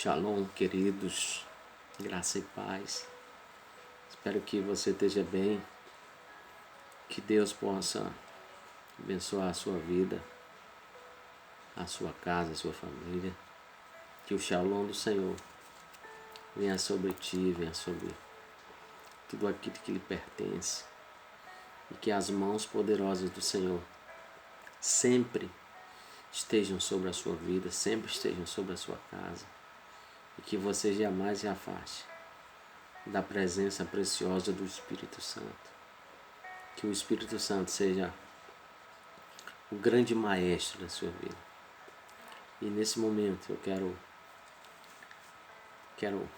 Shalom, queridos, graça e paz. Espero que você esteja bem, que Deus possa abençoar a sua vida, a sua casa, a sua família. Que o Shalom do Senhor venha sobre ti, venha sobre tudo aquilo que lhe pertence. E que as mãos poderosas do Senhor sempre estejam sobre a sua vida, sempre estejam sobre a sua casa. E que você jamais se afaste da presença preciosa do Espírito Santo. Que o Espírito Santo seja o grande maestro da sua vida. E nesse momento eu quero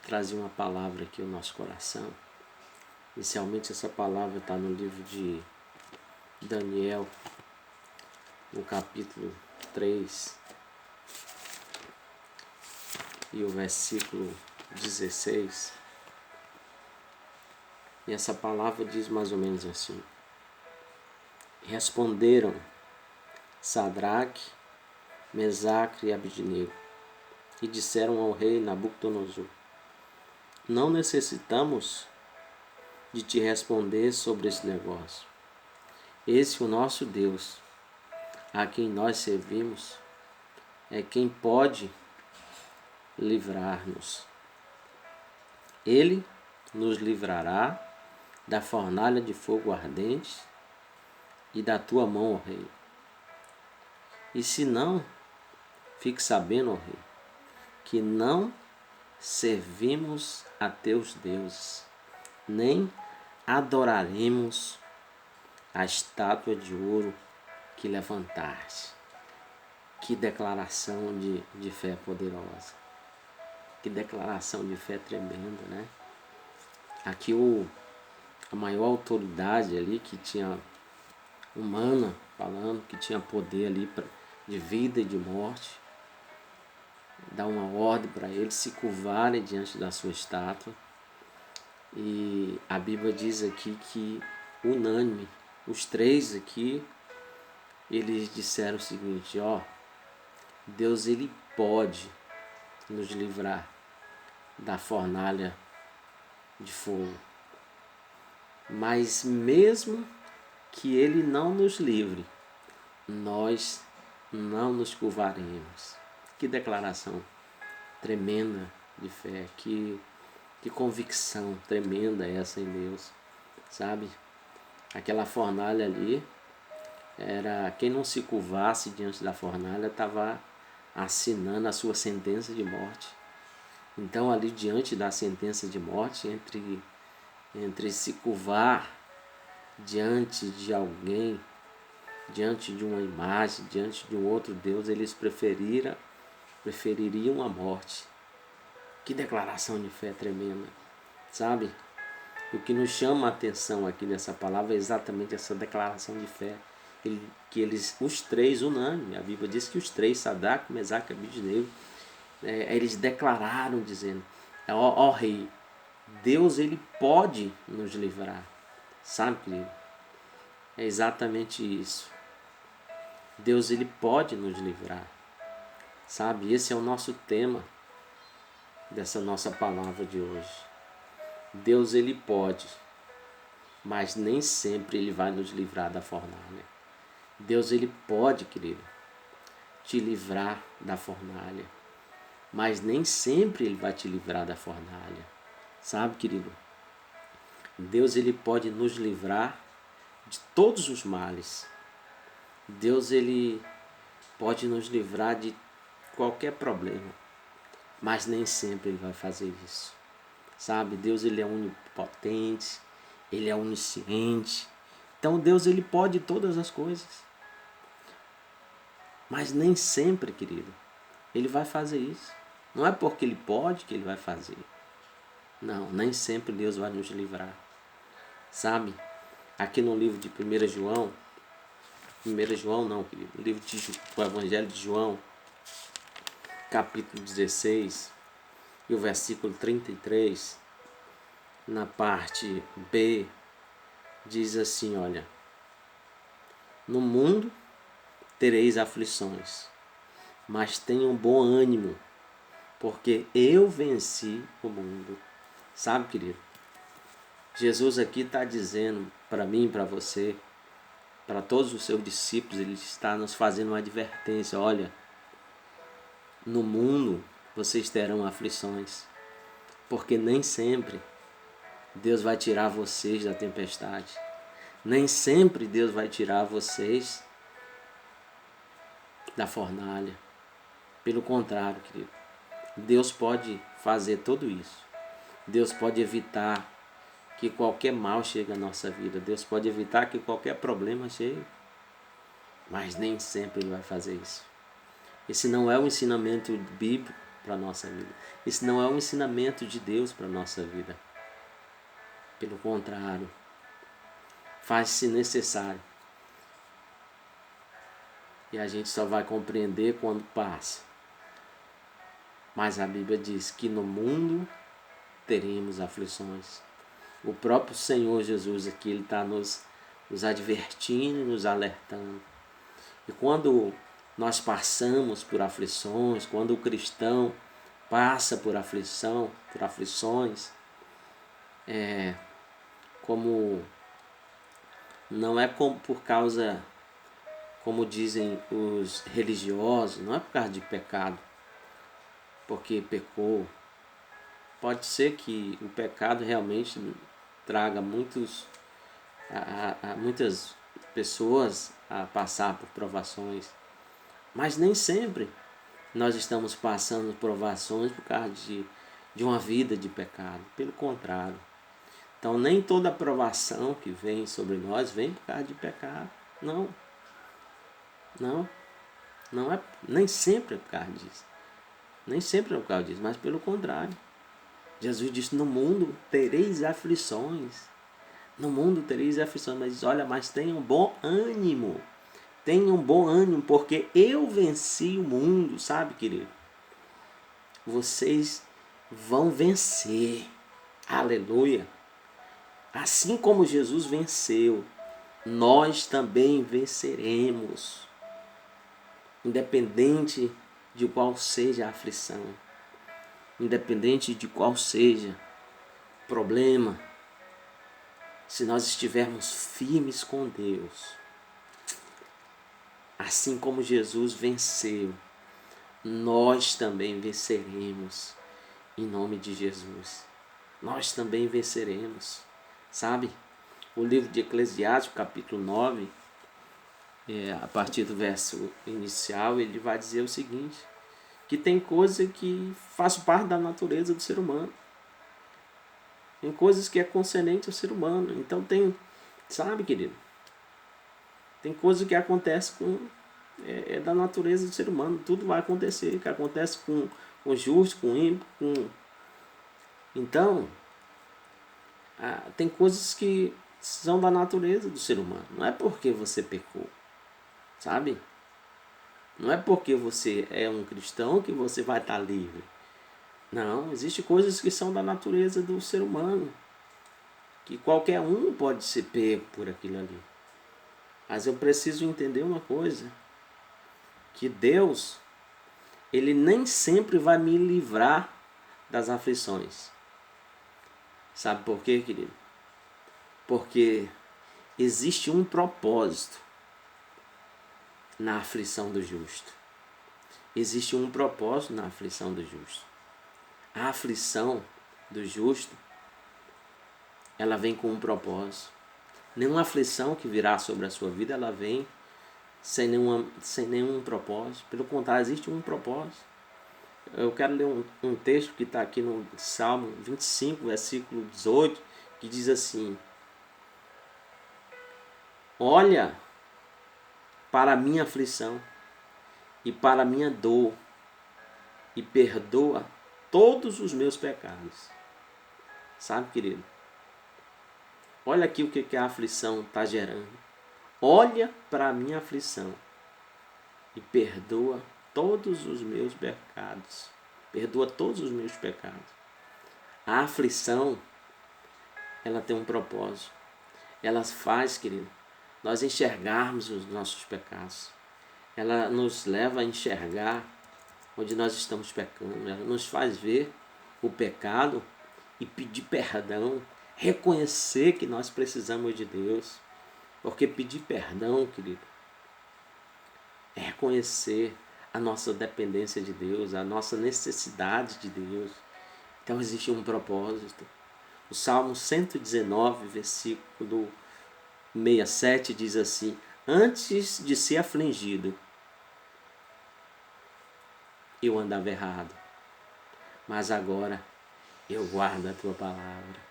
trazer uma palavra aqui ao nosso coração. Inicialmente essa palavra está no livro de Daniel, no capítulo 3, e o versículo 16. E essa palavra diz mais ou menos assim: responderam Sadraque, Mesaque e Abednego, e disseram ao rei Nabucodonosor: não necessitamos de te responder sobre esse negócio. Esse, o nosso Deus, a quem nós servimos, é quem pode livrar-nos. Ele nos livrará da fornalha de fogo ardente e da tua mão, ó rei. E se não, fique sabendo, ó rei, que não servimos a teus deuses, nem adoraremos a estátua de ouro que levantaste. Que declaração de fé poderosa. Que declaração de fé tremenda, né? Aqui a maior autoridade ali que tinha humana, falando que tinha poder ali de vida e de morte, dá uma ordem para eles se curvarem diante da sua estátua. E a Bíblia diz aqui que unânime, os três aqui, eles disseram o seguinte: ó, Deus ele pode nos livrar da fornalha de fogo, mas mesmo que ele não nos livre, nós não nos curvaremos. Que declaração tremenda de fé, que convicção tremenda essa em Deus, sabe? Aquela fornalha ali, era quem não se curvasse diante da fornalha estava assinando a sua sentença de morte. Então ali diante da sentença de morte, entre se curvar diante de alguém, diante de uma imagem, diante de um outro Deus, eles prefeririam a morte. Que declaração de fé tremenda, sabe? O que nos chama a atenção aqui nessa palavra é exatamente essa declaração de fé. Que eles, os três, unânime, a Bíblia diz que os três, Sadraque, Mesaque e Abednego, eles declararam dizendo: ó rei, Deus ele pode nos livrar. Sabe, querido? É exatamente isso. Deus ele pode nos livrar. Sabe, esse é o nosso tema dessa nossa palavra de hoje. Deus ele pode, mas nem sempre ele vai nos livrar da fornalha. Deus ele pode, querido, te livrar da fornalha, mas nem sempre ele vai te livrar da fornalha. Sabe, querido? Deus ele pode nos livrar de todos os males. Deus ele pode nos livrar de qualquer problema, mas nem sempre ele vai fazer isso. Sabe, Deus ele é onipotente, ele é onisciente. Então Deus ele pode todas as coisas. Mas nem sempre, querido, ele vai fazer isso. Não é porque ele pode que ele vai fazer. Não, nem sempre Deus vai nos livrar. Sabe, aqui no livro de 1 João, não, querido, no livro do Evangelho de João, capítulo 16, e o versículo 33, na parte B, diz assim, olha: no mundo tereis aflições, mas tenham bom ânimo, porque eu venci o mundo. Sabe, querido? Jesus aqui está dizendo para mim e para você, para todos os seus discípulos, ele está nos fazendo uma advertência. Olha, no mundo vocês terão aflições, porque nem sempre Deus vai tirar vocês da tempestade. Nem sempre Deus vai tirar vocês da fornalha. Pelo contrário, querido, Deus pode fazer tudo isso. Deus pode evitar que qualquer mal chegue à nossa vida. Deus pode evitar que qualquer problema chegue. Mas nem sempre Ele vai fazer isso. Esse não é um ensinamento bíblico para a nossa vida. Esse não é um ensinamento de Deus para a nossa vida. Pelo contrário, faz-se necessário. E a gente só vai compreender quando passa. Mas a Bíblia diz que no mundo teremos aflições. O próprio Senhor Jesus aqui, Ele está nos advertindo, nos alertando. E quando nós passamos por aflições, quando o cristão passa por aflições, como não é como por causa, como dizem os religiosos, não é por causa de pecado, porque pecou. Pode ser que o pecado realmente traga muitas pessoas a passar por provações, mas nem sempre nós estamos passando provações por causa de uma vida de pecado. Pelo contrário. Então nem toda provação que vem sobre nós vem por causa de pecado. Não é, nem sempre é por causa disso. Nem sempre é por causa disso, mas pelo contrário. Jesus disse, no mundo tereis aflições. No mundo tereis aflições, mas diz, olha, mas tenham bom ânimo. Tenham bom ânimo, porque eu venci o mundo, sabe, querido? Vocês vão vencer. Aleluia. Assim como Jesus venceu, nós também venceremos. Independente de qual seja a aflição. Independente de qual seja o problema. Se nós estivermos firmes com Deus, assim como Jesus venceu, nós também venceremos, em nome de Jesus. Nós também venceremos, sabe? O livro de Eclesiastes, capítulo 9, a partir do verso inicial, ele vai dizer o seguinte, que tem coisa que faz parte da natureza do ser humano. Tem coisas que é concernente ao ser humano. Então tem, sabe, querido? Tem coisas que acontecem é da natureza do ser humano. Tudo vai acontecer, que acontece com o justo, com o ímpio, Então, tem coisas que são da natureza do ser humano. Não é porque você pecou, sabe? Não é porque você é um cristão que você vai estar livre. Não, existem coisas que são da natureza do ser humano, que qualquer um pode ser pego por aquilo ali. Mas eu preciso entender uma coisa, que Deus, Ele nem sempre vai me livrar das aflições. Sabe por quê, querido? Porque existe um propósito na aflição do justo. Existe um propósito na aflição do justo. A aflição do justo, ela vem com um propósito. Nenhuma aflição que virá sobre a sua vida, ela vem sem nenhum propósito. Pelo contrário, existe um propósito. Eu quero ler um texto que está aqui no Salmo 25, versículo 18, que diz assim: olha para a minha aflição e para a minha dor e perdoa todos os meus pecados. Sabe, querido? Olha aqui o que a aflição está gerando. Olha para a minha aflição e perdoa todos os meus pecados. Perdoa todos os meus pecados. A aflição, ela tem um propósito. Ela faz, querido, nós enxergarmos os nossos pecados. Ela nos leva a enxergar onde nós estamos pecando. Ela nos faz ver o pecado e pedir perdão, reconhecer que nós precisamos de Deus. Porque pedir perdão, querido, é reconhecer a nossa dependência de Deus, a nossa necessidade de Deus. Então existe um propósito. O Salmo 119, versículo 67 diz assim: antes de ser afligido, eu andava errado, mas agora eu guardo a tua palavra.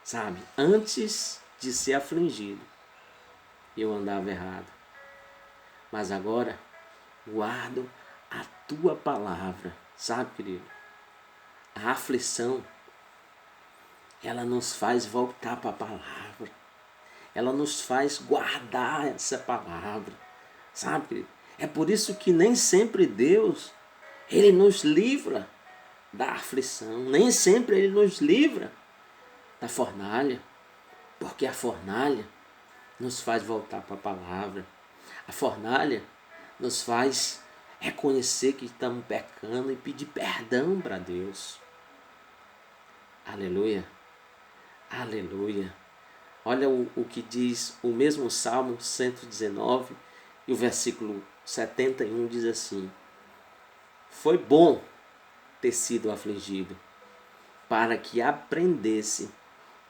Sabe, antes de ser afligido, eu andava errado, mas agora guardo a tua palavra. Sabe, querido, a aflição, ela nos faz voltar para a palavra, ela nos faz guardar essa palavra, sabe, querido? É por isso que nem sempre Deus, Ele nos livra da aflição, nem sempre Ele nos livra da fornalha, porque a fornalha nos faz voltar para a palavra, a fornalha nos faz reconhecer que estamos pecando e pedir perdão para Deus. Aleluia, aleluia. Olha o que diz o mesmo Salmo 119 e o versículo 71 diz assim: foi bom ter sido afligido, para que aprendesse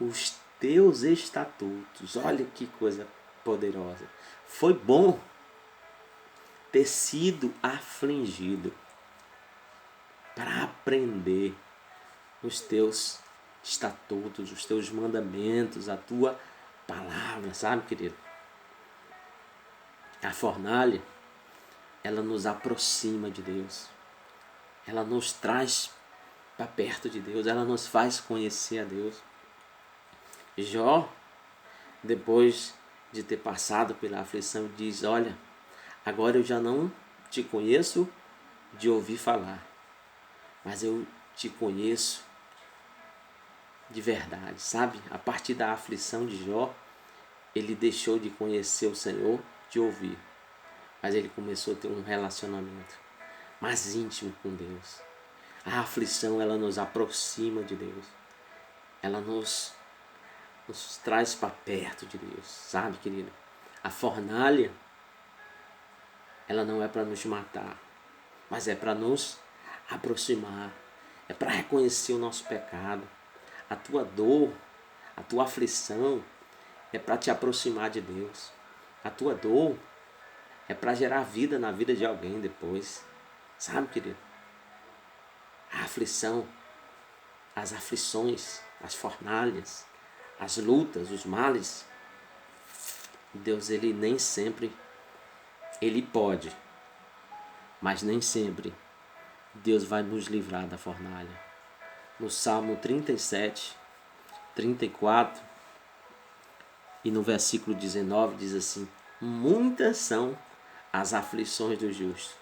os teus estatutos. Olha que coisa poderosa. Foi bom ter sido afligido para aprender os teus estatutos, os teus mandamentos, a tua palavra, sabe, querido? A fornalha, ela nos aproxima de Deus. Ela nos traz para perto de Deus, ela nos faz conhecer a Deus. Jó, depois de ter passado pela aflição, diz: olha, agora eu já não te conheço de ouvir falar, mas eu te conheço de verdade, sabe? A partir da aflição de Jó, ele deixou de conhecer o Senhor de ouvir, mas ele começou a ter um relacionamento mais íntimo com Deus. A aflição, ela nos aproxima de Deus, ela nos traz para perto de Deus, sabe, querido? A fornalha, ela não é para nos matar, mas é para nos aproximar, é para reconhecer o nosso pecado. A tua dor, a tua aflição é para te aproximar de Deus. A tua dor é para gerar vida na vida de alguém depois, sabe, querido? A aflição, as aflições, as fornalhas, as lutas, os males, Deus, ele nem sempre, ele pode, mas nem sempre Deus vai nos livrar da fornalha. No Salmo 37, 34 e no versículo 19 diz assim: muitas são as aflições do justo,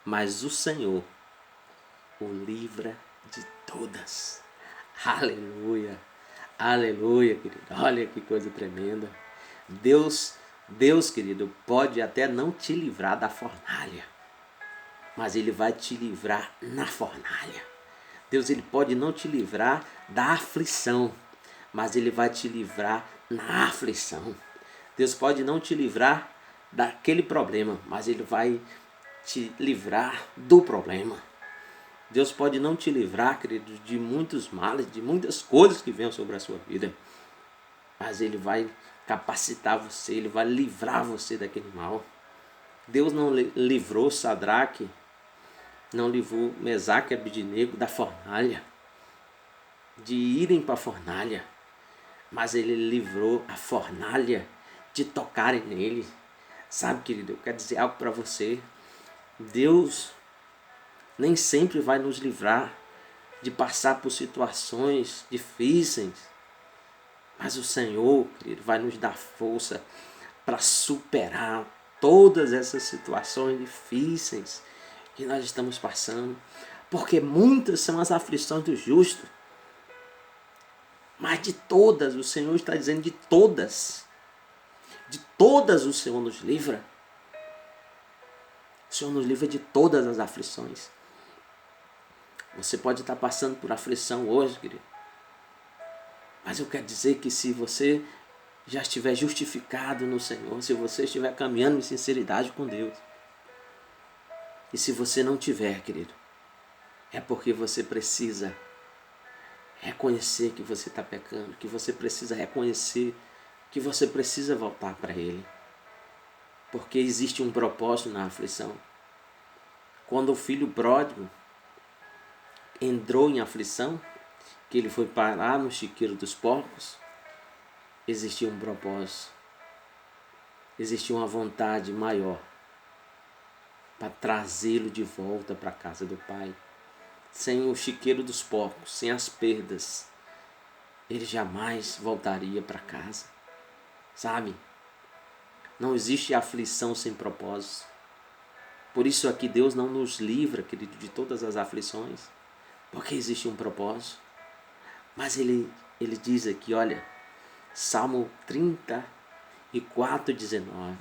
mas o Senhor o livra de todas. Aleluia, aleluia, querido. Olha que coisa tremenda. Deus, querido, pode até não te livrar da fornalha, mas Ele vai te livrar na fornalha. Deus, Ele pode não te livrar da aflição, mas Ele vai te livrar na aflição. Deus pode não te livrar daquele problema, mas Ele vai te livrar do problema. Deus pode não te livrar, querido, de muitos males, de muitas coisas que venham sobre a sua vida, mas Ele vai capacitar você, Ele vai livrar você daquele mal. Deus não livrou Sadraque, não livrou Mesaque e Abednego da fornalha, de irem para a fornalha, mas Ele livrou a fornalha de tocarem nele. Sabe, querido, eu quero dizer algo para você. Deus nem sempre vai nos livrar de passar por situações difíceis, mas o Senhor, querido, vai nos dar força para superar todas essas situações difíceis que nós estamos passando, porque muitas são as aflições do justo, mas de todas, o Senhor está dizendo, de todas o Senhor nos livra. O Senhor nos livra de todas as aflições. Você pode estar passando por aflição hoje, querido. Mas eu quero dizer que se você já estiver justificado no Senhor, se você estiver caminhando em sinceridade com Deus, e se você não tiver, querido, é porque você precisa reconhecer que você está pecando, que você precisa reconhecer que você precisa voltar para Ele. Porque existe um propósito na aflição. Quando o filho pródigo entrou em aflição, que ele foi parar no chiqueiro dos porcos, existia um propósito. Existia uma vontade maior para trazê-lo de volta para a casa do Pai. Sem o chiqueiro dos porcos, sem as perdas, ele jamais voltaria para casa. Sabe? Não existe aflição sem propósito. Por isso aqui Deus não nos livra, querido, de todas as aflições, porque existe um propósito. Mas ele diz aqui, olha, Salmo 34, 19.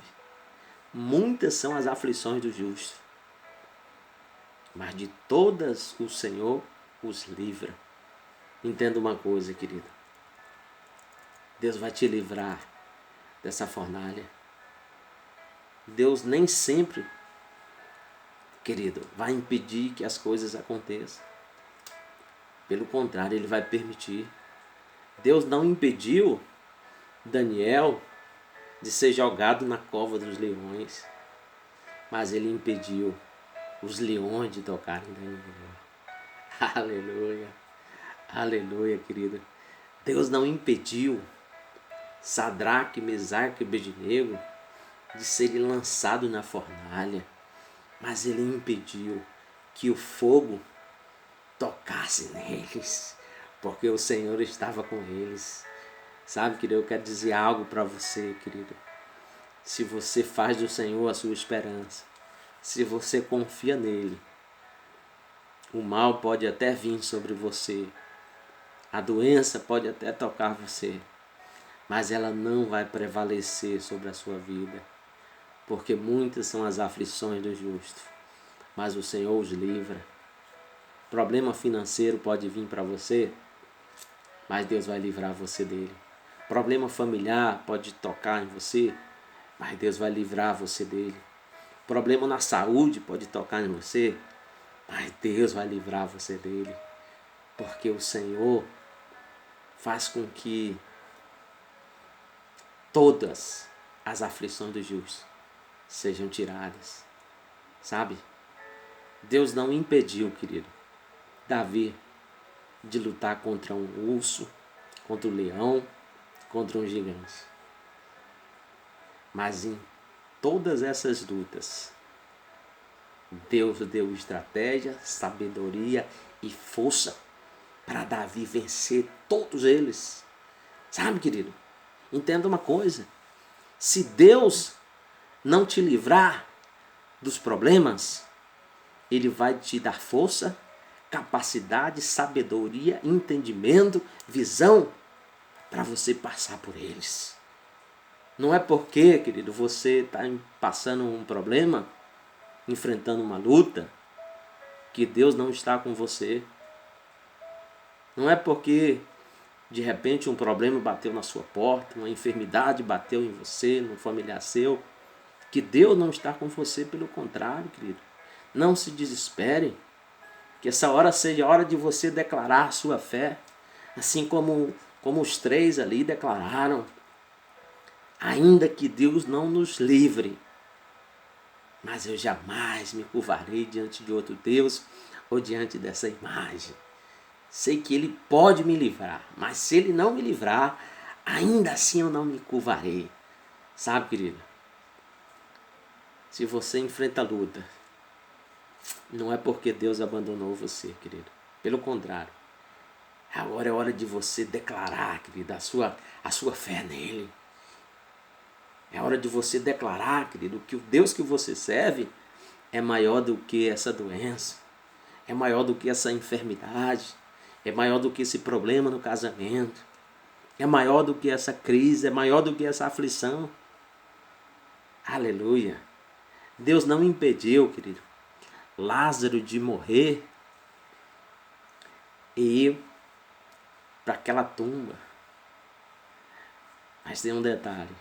Muitas são as aflições do justo, mas de todas o Senhor os livra. Entenda uma coisa, querido. Deus vai te livrar dessa fornalha. Deus nem sempre, querido, vai impedir que as coisas aconteçam. Pelo contrário, Ele vai permitir. Deus não impediu Daniel de ser jogado na cova dos leões, mas Ele impediu os leões de tocarem Daniel. Aleluia, aleluia, querido. Deus não impediu Sadraque, Mesaque e Abednego de serem lançados na fornalha, mas Ele impediu que o fogo tocasse neles, porque o Senhor estava com eles. Sabe, querido, eu quero dizer algo para você, querido. Se você faz do Senhor a sua esperança, se você confia nele, o mal pode até vir sobre você, a doença pode até tocar você, mas ela não vai prevalecer sobre a sua vida, porque muitas são as aflições do justo, mas o Senhor os livra. Problema financeiro pode vir para você, mas Deus vai livrar você dele. Problema familiar pode tocar em você, mas Deus vai livrar você dele. Problema na saúde pode tocar em você, mas Deus vai livrar você dele. Porque o Senhor faz com que todas as aflições do justo sejam tiradas. Sabe? Deus não impediu, querido, Davi de lutar contra um urso, contra um leão, contra um gigante. Mas em todas essas lutas, Deus deu estratégia, sabedoria e força para Davi vencer todos eles. Sabe, querido? Entenda uma coisa. Se Deus não te livrar dos problemas, Ele vai te dar força, capacidade, sabedoria, entendimento, visão para você passar por eles. Não é porque, querido, você está passando um problema, enfrentando uma luta, que Deus não está com você. Não é porque de repente um problema bateu na sua porta, uma enfermidade bateu em você, num familiar seu, que Deus não está com você. Pelo contrário, querido. Não se desespere. Que essa hora seja a hora de você declarar a sua fé, assim como os três ali declararam. Ainda que Deus não nos livre, mas eu jamais me curvarei diante de outro Deus ou diante dessa imagem. Sei que Ele pode me livrar, mas se Ele não me livrar, ainda assim eu não me curvarei. Sabe, querido? Se você enfrenta a luta, não é porque Deus abandonou você, querido. Pelo contrário. Agora é hora de você declarar, querido, a sua fé nele. É hora de você declarar, querido, que o Deus que você serve é maior do que essa doença, é maior do que essa enfermidade, é maior do que esse problema no casamento, é maior do que essa crise, é maior do que essa aflição. Aleluia! Deus não impediu, querido, Lázaro de morrer e ir para aquela tumba. Mas tem um detalhe.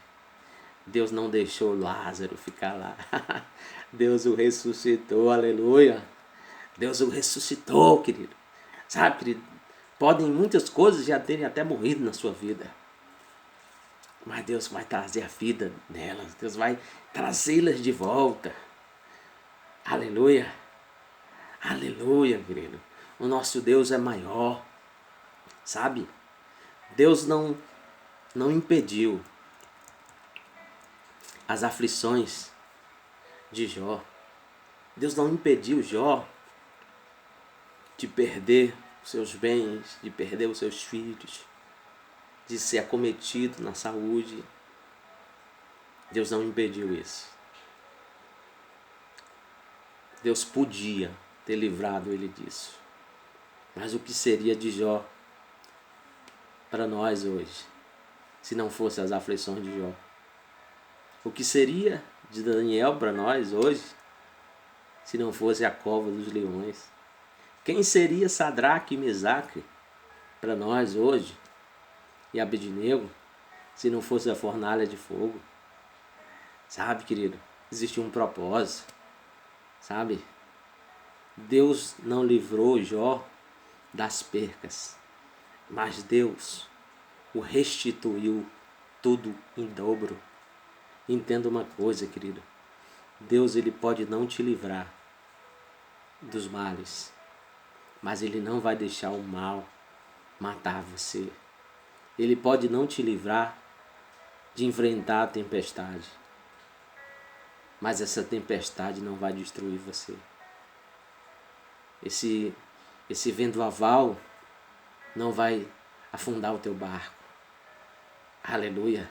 Deus não deixou Lázaro ficar lá. Deus o ressuscitou, aleluia. Deus o ressuscitou, querido. Sabe, querido, podem muitas coisas já terem até morrido na sua vida. Mas Deus vai trazer a vida nelas. Deus vai trazê-las de volta. Aleluia. Aleluia, querido. O nosso Deus é maior. Sabe? Deus não impediu as aflições de Jó. Deus não impediu Jó de perder os seus bens, de perder os seus filhos, de ser acometido na saúde. Deus não impediu isso. Deus podia ter livrado ele disso. Mas o que seria de Jó para nós hoje, se não fossem as aflições de Jó? O que seria de Daniel para nós hoje, se não fosse a cova dos leões? Quem seria Sadraque e Mesaque para nós hoje, e Abednego, se não fosse a fornalha de fogo? Sabe, querido, existe um propósito, sabe? Deus não livrou Jó das percas, mas Deus o restituiu tudo em dobro. Entenda uma coisa, querido. Deus, ele pode não te livrar dos males, mas ele não vai deixar o mal matar você. Ele pode não te livrar de enfrentar a tempestade, mas essa tempestade não vai destruir você. Esse vendaval não vai afundar o teu barco. Aleluia.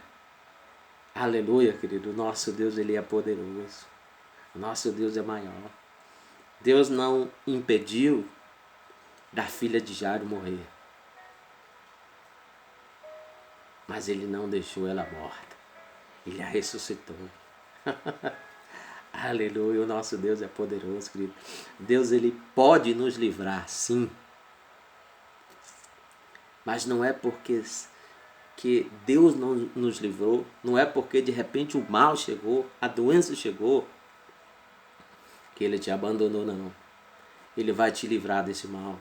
Aleluia, querido. O nosso Deus, ele é poderoso. O nosso Deus é maior. Deus não impediu da filha de Jairo morrer, mas ele não deixou ela morta. Ele a ressuscitou. Aleluia. O nosso Deus é poderoso, querido. Deus, ele pode nos livrar, sim. Mas não é porque que Deus não nos livrou, não é porque de repente o mal chegou, a doença chegou, que ele te abandonou, não. Ele vai te livrar desse mal.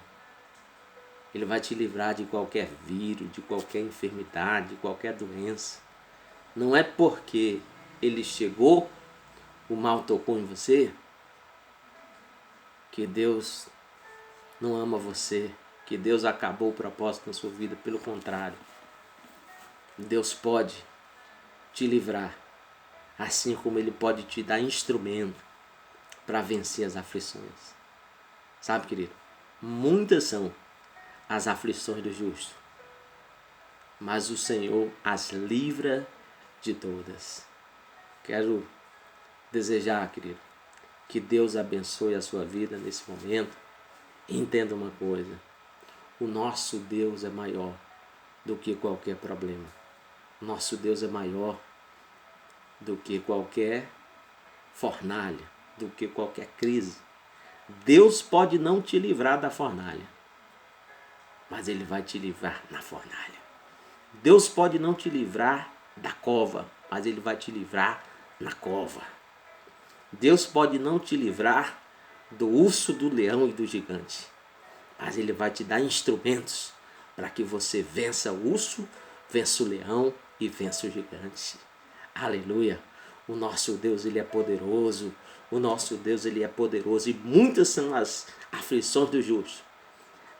Ele vai te livrar de qualquer vírus, de qualquer enfermidade, de qualquer doença. Não é porque ele chegou, o mal tocou em você, que Deus não ama você, que Deus acabou o propósito na sua vida. Pelo contrário, Deus pode te livrar, assim como ele pode te dar instrumento para vencer as aflições. Sabe, querido, muitas são as aflições do justo, mas o Senhor as livra de todas. Quero desejar, querido, que Deus abençoe a sua vida nesse momento. Entenda uma coisa: o nosso Deus é maior do que qualquer problema. O nosso Deus é maior do que qualquer fornalha, do que qualquer crise. Deus pode não te livrar da fornalha, mas ele vai te livrar na fornalha. Deus pode não te livrar da cova, mas ele vai te livrar na cova. Deus pode não te livrar do urso, do leão e do gigante, mas ele vai te dar instrumentos para que você vença o urso, vença o leão e vença o gigante. Aleluia. O nosso Deus, ele é poderoso. O nosso Deus, ele é poderoso. E muitas são as aflições do justo,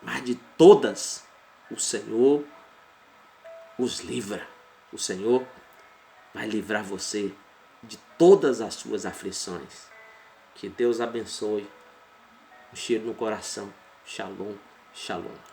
mas de todas o Senhor os livra. O Senhor vai livrar você de todas as suas aflições. Que Deus abençoe. Um cheiro no coração. Shalom, shalom.